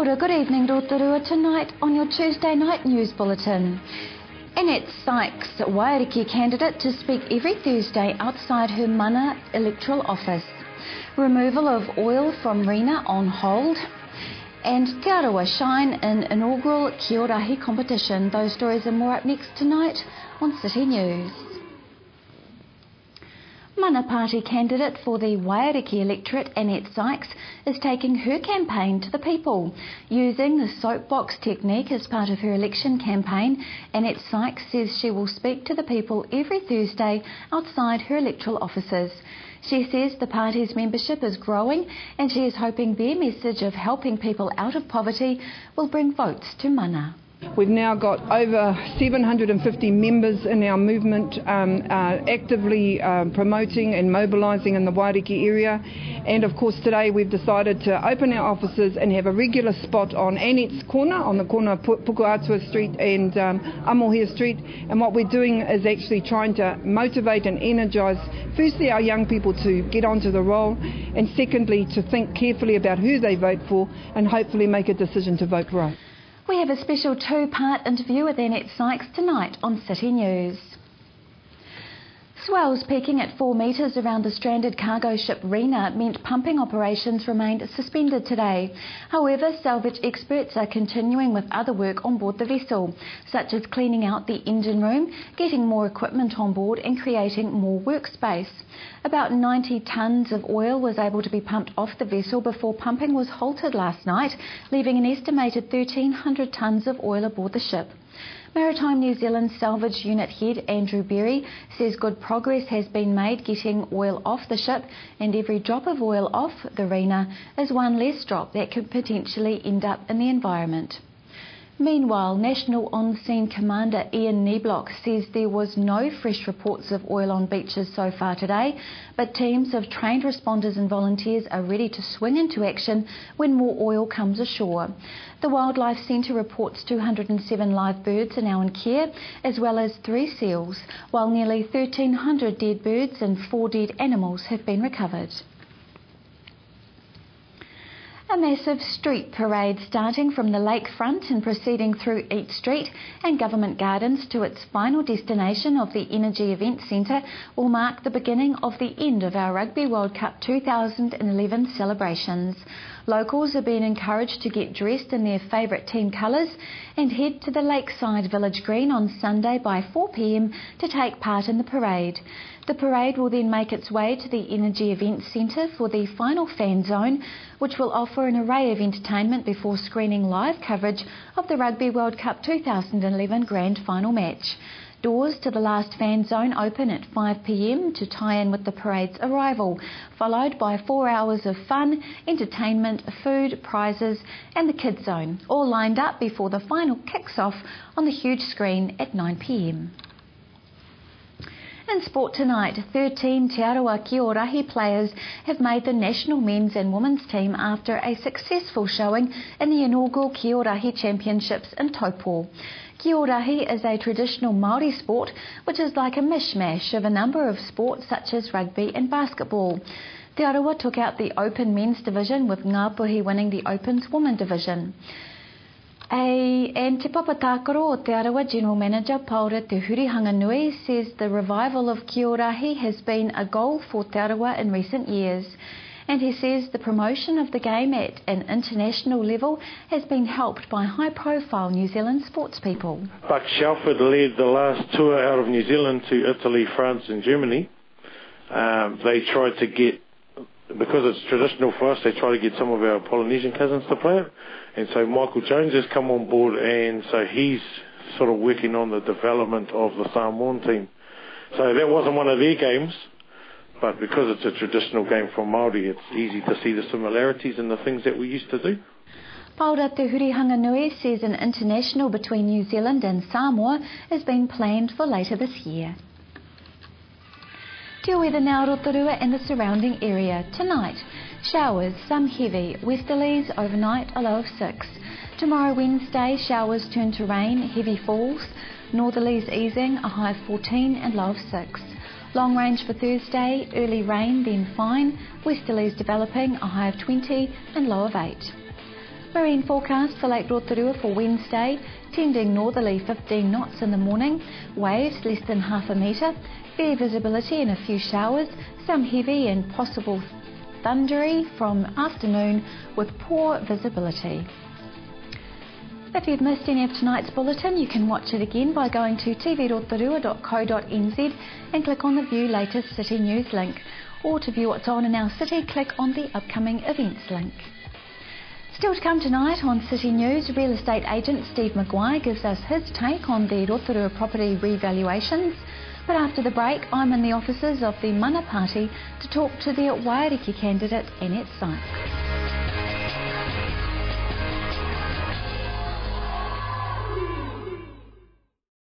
Kia ora, good evening, Rotorua. Tonight on your Tuesday night news bulletin. Annette Sykes, Waiariki candidate to speak every Thursday outside her Mana electoral office. Removal of oil from Rena on hold. And Te Arawa shine in inaugural Kiorahi competition. Those stories and more up next tonight on City News. Mana Party candidate for the Waiariki electorate, Annette Sykes, is taking her campaign to the people. Using the soapbox technique as part of her election campaign, Annette Sykes says she will speak to the people every Thursday outside her electoral offices. She says the party's membership is growing and she is hoping their message of helping people out of poverty will bring votes to Mana. We've now got over 750 members in our movement actively promoting and mobilising in the Waiariki area. And of course today we've decided to open our offices and have a regular spot on Annette's corner, on the corner of Pukuatua Street and Amohia Street. And what we're doing is actually trying to motivate and energise firstly our young people to get onto the roll, and secondly to think carefully about who they vote for and hopefully make a decision to vote right. We have a special two-part interview with Annette Sykes tonight on City News. Swells peaking at 4 metres around the stranded cargo ship Rena meant pumping operations remained suspended today. However, salvage experts are continuing with other work on board the vessel, such as cleaning out the engine room, getting more equipment on board and creating more workspace. About 90 tonnes of oil was able to be pumped off the vessel before pumping was halted last night, leaving an estimated 1,300 tonnes of oil aboard the ship. Maritime New Zealand Salvage Unit Head Andrew Berry says good progress has been made getting oil off the ship, and every drop of oil off the Rena is one less drop that could potentially end up in the environment. Meanwhile, National On-Scene Commander Ian Neblock says there was no fresh reports of oil on beaches so far today, but teams of trained responders and volunteers are ready to swing into action when more oil comes ashore. The Wildlife Centre reports 207 live birds are now in care, as well as 3 seals, while nearly 1,300 dead birds and 4 dead animals have been recovered. A massive street parade starting from the lakefront and proceeding through Eat Street and Government Gardens to its final destination of the Energy Event Centre will mark the beginning of the end of our Rugby World Cup 2011 celebrations. Locals are being encouraged to get dressed in their favourite team colours and head to the Lakeside Village Green on Sunday by 4 p.m. to take part in the parade. The parade will then make its way to the Energy Event Centre for the final fan zone, which will offer an array of entertainment before screening live coverage of the Rugby World Cup 2011 Grand Final match. Doors to the last fan zone open at 5 p.m. to tie in with the parade's arrival, followed by 4 hours of fun, entertainment, food, prizes and the kids zone, all lined up before the final kicks off on the huge screen at 9 p.m. In sport tonight, 13 Te Arawa Kiorahi players have made the national men's and women's team after a successful showing in the inaugural Kiorahi Championships in Taupo. Kiorahi is a traditional Māori sport which is like a mishmash of a number of sports such as rugby and basketball. Te Arawa took out the Open men's division with Ngāpuhi winning the Open's women division. And Te Papa Tākaro o Te Arawa General Manager Paura Te Hurihanganui says the revival of Kiorahi has been a goal for Te Arawa in recent years. And he says the promotion of the game at an international level has been helped by high-profile New Zealand sportspeople. Buck Shelford led the last tour out of New Zealand to Italy, France and Germany. They tried to get, because it's traditional for us, they try to get some of our Polynesian cousins to play it. And so Michael Jones has come on board, and so he's sort of working on the development of the Samoan team. So that wasn't one of their games, but because it's a traditional game for Māori, it's easy to see the similarities in the things that we used to do. Paura Te Hurihanganui says an international between New Zealand and Samoa has been planned for later this year. Te weather now, Rotorua and the surrounding area. Tonight, showers, some heavy, westerlies overnight, a low of 6. Tomorrow Wednesday, showers turn to rain, heavy falls, northerlies easing, a high of 14 and low of 6. Long range for Thursday, early rain then fine, westerlies developing, a high of 20 and low of 8. Marine forecast for Lake Rotorua for Wednesday, tending northerly 15 knots in the morning, waves less than half a metre, fair visibility and a few showers, some heavy and possible thundery from afternoon with poor visibility. If you've missed any of tonight's bulletin, you can watch it again by going to tvrotorua.co.nz and click on the View Latest City News link. Or to view what's on in our city, click on the Upcoming Events link. Still to come tonight on City News, real estate agent Steve Maguire gives us his take on the Rotorua property revaluations. But after the break, I'm in the offices of the Mana Party to talk to their Waiariki candidate, Annette Sykes.